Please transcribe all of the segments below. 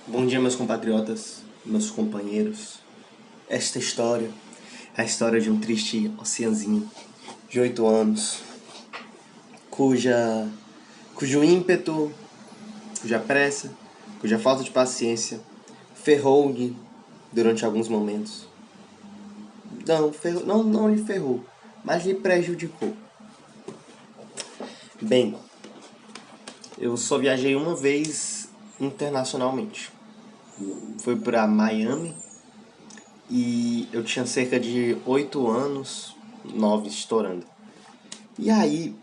Bom dia, meus compatriotas, meus companheiros. Esta história é a história de um triste oceãzinho de 8 anos, cujo ímpeto, cuja pressa, cuja falta de paciência ferrou-lhe durante alguns momentos. Não lhe ferrou, mas lhe prejudicou. Bem, eu só viajei uma vez internacionalmente. Foi para Miami e eu tinha cerca de 8 anos, 9 estourando. E aí,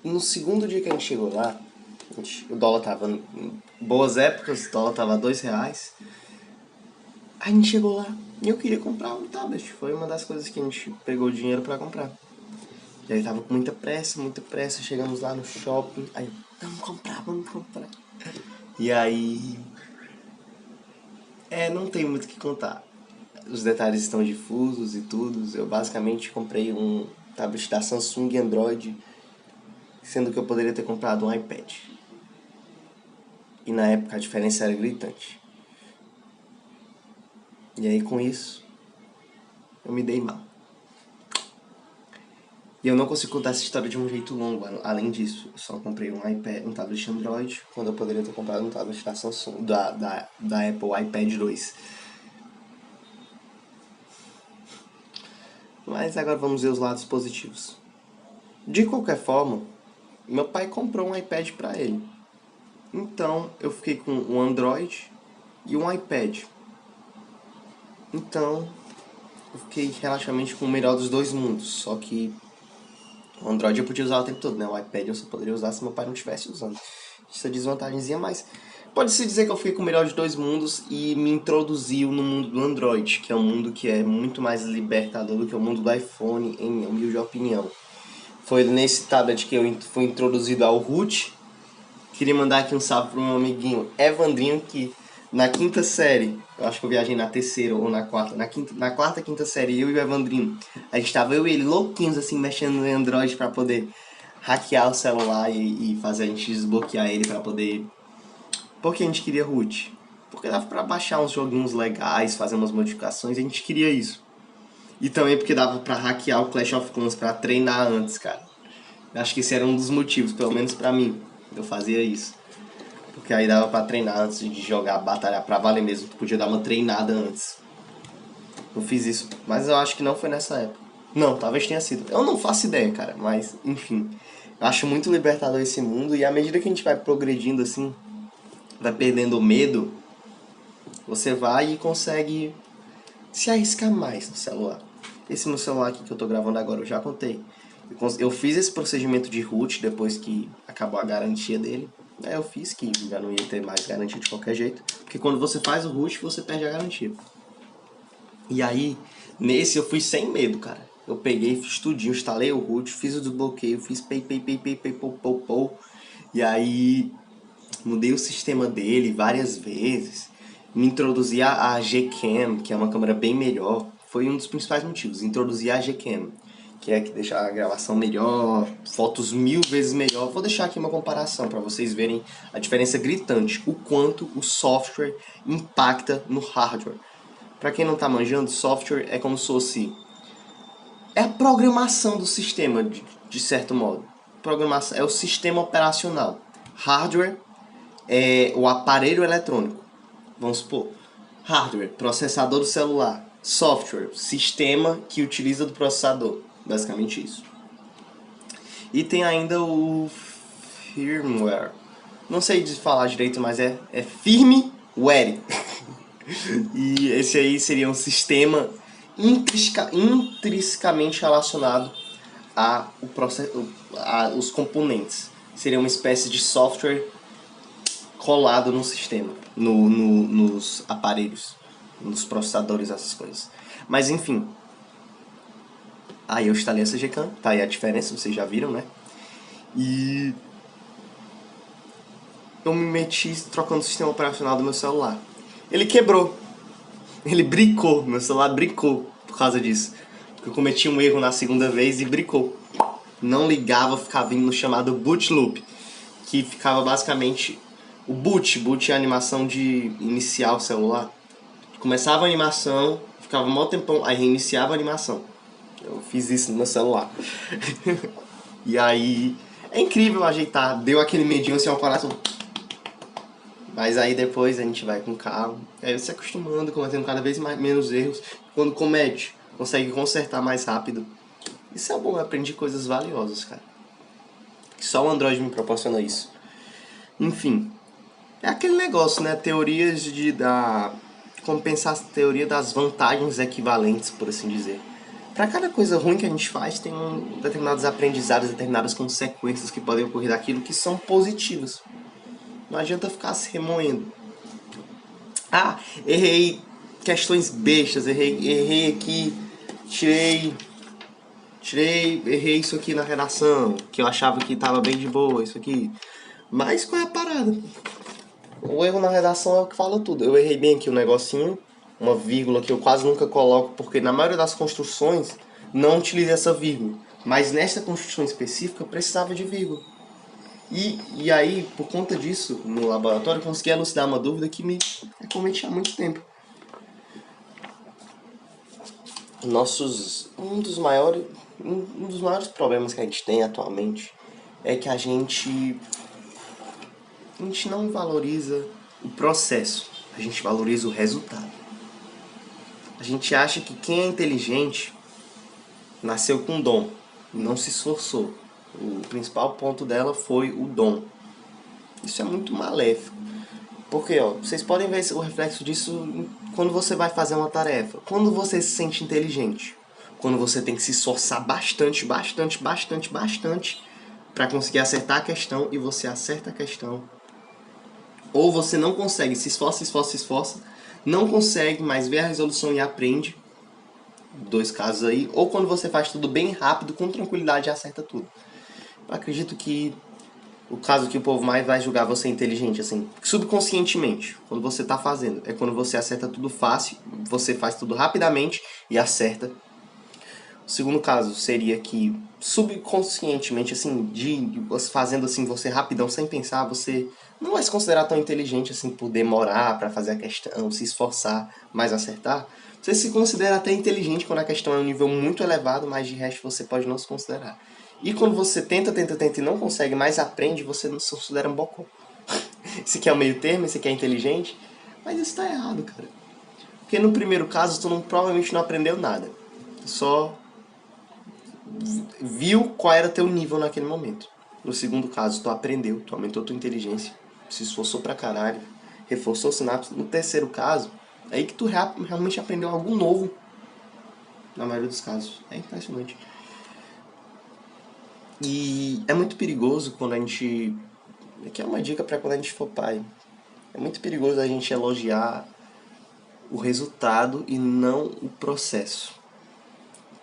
no segundo dia que a gente chegou lá, o dólar tava em boas épocas, o dólar tava a R$ 2. Aí a gente chegou lá e eu queria comprar um tablet. Foi uma das coisas que a gente pegou o dinheiro pra comprar. E aí tava com muita pressa, chegamos lá no shopping. Aí, vamos comprar. E aí, não tem muito o que contar. Os detalhes estão difusos e tudo. Eu basicamente comprei um tablet da Samsung Android, sendo que eu poderia ter comprado um iPad. E na época a diferença era gritante. E aí com isso, eu me dei mal. E eu não consigo contar essa história de um jeito longo. Além disso, eu só comprei um iPad, um tablet Android, quando eu poderia ter comprado um tablet da Samsung, da Apple iPad 2. Mas agora vamos ver os lados positivos. De qualquer forma, meu pai comprou um iPad pra ele. Então, eu fiquei com um Android e um iPad. Então, eu fiquei relativamente com o melhor dos dois mundos. Só que o Android eu podia usar o tempo todo, né? O iPad eu só poderia usar se meu pai não estivesse usando. Isso é desvantagemzinha, mas pode-se dizer que eu fiquei com o melhor de dois mundos e me introduziu no mundo do Android, que é um mundo que é muito mais libertador do que o mundo do iPhone, em minha humilde opinião. Foi nesse tablet que eu fui introduzido ao root. Queria mandar aqui um salve pro meu amiguinho Evandrinho, que na quinta série, eu acho que eu viajei na terceira ou na quarta, na quarta, quinta série, eu e o Evandrinho, a gente tava eu e ele louquinhos assim, mexendo no Android pra poder hackear o celular e fazer a gente desbloquear ele pra poder... Porque a gente queria root. Porque dava pra baixar uns joguinhos legais, fazer umas modificações, a gente queria isso. E também porque dava pra hackear o Clash of Clans pra treinar antes, cara. Eu acho que esse era um dos motivos, pelo menos pra mim. Eu fazia isso. Porque aí dava pra treinar antes de jogar, batalhar pra valer mesmo. Tu podia dar uma treinada antes. Eu fiz isso, mas eu acho que não foi nessa época. Não, talvez tenha sido. Eu não faço ideia, cara, mas enfim. Eu acho muito libertador esse mundo e à medida que a gente vai progredindo assim, vai perdendo o medo, você vai e consegue se arriscar mais no celular. Esse meu celular aqui que eu tô gravando agora, eu já contei. Eu fiz esse procedimento de root depois que acabou a garantia dele. Eu fiz, que já não ia ter mais garantia de qualquer jeito. Porque quando você faz o root, você perde a garantia. E aí, nesse eu fui sem medo, cara. Eu peguei, fiz tudinho, instalei o root, fiz o desbloqueio, fiz pou. E aí, mudei o sistema dele várias vezes. Me introduzi a Gcam, que é uma câmera bem melhor. Foi um dos principais motivos, introduzir a Gcam, que é que deixa a gravação melhor, fotos 1000 vezes melhor. Vou deixar aqui uma comparação para vocês verem a diferença gritante, o quanto o software impacta no hardware. Para quem não tá manjando, software é como se fosse... é a programação do sistema, de certo modo. Programação é o sistema operacional. Hardware é o aparelho eletrônico. Vamos supor, hardware, processador do celular. Software, sistema que utiliza do processador. Basicamente isso. E tem ainda o firmware. Não sei de falar direito, mas é firmware. E esse aí seria um sistema intrinsecamente relacionado os componentes. Seria uma espécie de software colado no sistema, nos aparelhos, nos processadores, essas coisas. Mas enfim, aí eu instalei essa Gcam, tá aí a diferença, vocês já viram, né? E eu me meti trocando o sistema operacional do meu celular. Ele quebrou. Ele bricou, meu celular bricou por causa disso. Porque eu cometi um erro na segunda vez e bricou. Não ligava, ficava indo no chamado boot loop, que ficava basicamente O boot é a animação de iniciar o celular. Começava a animação, ficava um maior tempão, aí reiniciava a animação. Eu fiz isso no meu celular. E aí é incrível ajeitar, deu aquele medinho assim ao coração. Mas aí depois a gente vai com calma. Aí você se acostumando, cometendo cada vez menos erros. Quando comete, consegue consertar mais rápido. Isso é bom, eu aprendi coisas valiosas, cara. Só o Android me proporciona isso. Enfim, é aquele negócio, né? Teorias como pensar a teoria das vantagens equivalentes, por assim dizer. Para cada coisa ruim que a gente faz, tem determinados aprendizados, determinadas consequências que podem ocorrer daquilo que são positivas. Não adianta ficar se remoendo. Ah, errei questões bestas, errei aqui, errei isso aqui na redação, que eu achava que tava bem de boa, isso aqui. Mas qual é a parada? O erro na redação é o que fala tudo. Eu errei bem aqui o negocinho, uma vírgula que eu quase nunca coloco, porque na maioria das construções não utiliza essa vírgula. Mas nesta construção específica eu precisava de vírgula. E aí, por conta disso, no laboratório, eu consegui elucidar uma dúvida que me acometia há muito tempo. Um dos maiores problemas que a gente tem atualmente é que a gente não valoriza o processo, a gente valoriza o resultado. A gente acha que quem é inteligente nasceu com dom, não se esforçou. O principal ponto dela foi o dom. Isso é muito maléfico. Porque, vocês podem ver o reflexo disso quando você vai fazer uma tarefa. Quando você se sente inteligente. Quando você tem que se esforçar bastante para conseguir acertar a questão e você acerta a questão. Ou você não consegue, se esforça, não consegue, mas vê a resolução e aprende. Dois casos aí. Ou quando você faz tudo bem rápido, com tranquilidade e acerta tudo. Eu acredito que o caso que o povo mais vai julgar você inteligente, assim, subconscientemente, quando você tá fazendo, é quando você acerta tudo fácil, você faz tudo rapidamente e acerta. O segundo caso seria que, subconscientemente, assim, fazendo assim, você rapidão, sem pensar, você não vai se considerar tão inteligente, assim, por demorar pra fazer a questão, se esforçar, mas acertar. Você se considera até inteligente quando a questão é um nível muito elevado, mas de resto você pode não se considerar. E quando você tenta e não consegue, mas aprende, você não se considera um bocó. Esse aqui é o meio termo, esse aqui é inteligente. Mas isso tá errado, cara. Porque no primeiro caso, tu provavelmente não aprendeu nada. Só viu qual era teu nível naquele momento. No segundo caso, tu aprendeu, tu aumentou tua inteligência, se esforçou pra caralho, reforçou o sinapse. No terceiro caso, é aí que tu realmente aprendeu algo novo. Na maioria dos casos. É impressionante. E é muito perigoso quando a gente... Aqui é uma dica pra quando a gente for pai. É muito perigoso a gente elogiar o resultado e não o processo.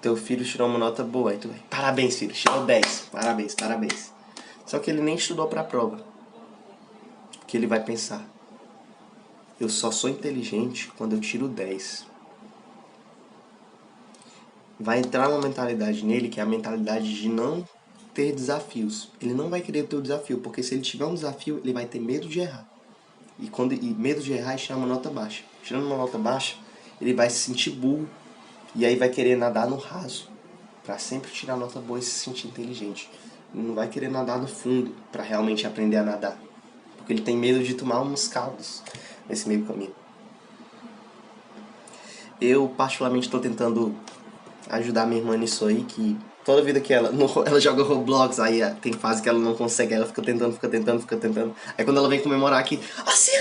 Teu filho tirou uma nota boa, aí tu vai, parabéns filho, tirou 10, parabéns. Só que ele nem estudou pra prova. Porque ele vai pensar, eu só sou inteligente quando eu tiro 10. Vai entrar uma mentalidade nele que é a mentalidade de não ter desafios. Ele não vai querer ter o desafio, porque se ele tiver um desafio, ele vai ter medo de errar. E medo de errar é tirar uma nota baixa. Tirando uma nota baixa, ele vai se sentir burro e aí vai querer nadar no raso para sempre tirar nota boa e se sentir inteligente. Ele não vai querer nadar no fundo para realmente aprender a nadar, porque ele tem medo de tomar uns caldos nesse meio caminho. Eu particularmente estou tentando ajudar minha irmã nisso aí, que toda vida que ela joga Roblox, aí tem fase que ela não consegue, ela fica tentando. Aí quando ela vem comemorar aqui, assim,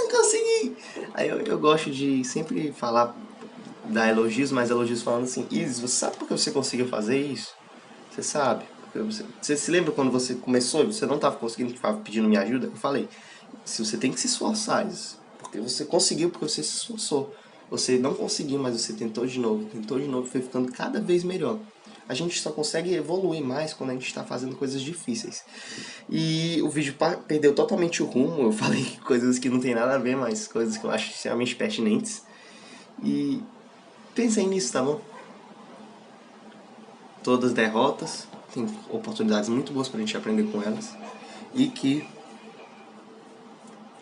consegui! Aí eu gosto de sempre falar, dar elogios, mas elogios falando assim, Isis, você sabe por que você conseguiu fazer isso? Você sabe? Você se lembra quando você começou e você não estava conseguindo, que estava pedindo minha ajuda? Eu falei, se você tem que se esforçar, Isis, porque você conseguiu, porque você se esforçou. Você não conseguiu, mas você tentou de novo, foi ficando cada vez melhor. A gente só consegue evoluir mais quando a gente está fazendo coisas difíceis. E o vídeo perdeu totalmente o rumo, eu falei coisas que não tem nada a ver, mas coisas que eu acho extremamente pertinentes. E pensem nisso, tá bom? Todas derrotas, tem oportunidades muito boas pra gente aprender com elas. E que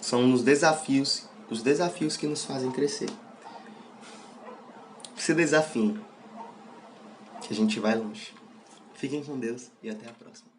São os desafios que nos fazem crescer. Se desafiem, que a gente vai longe. Fiquem com Deus e até a próxima.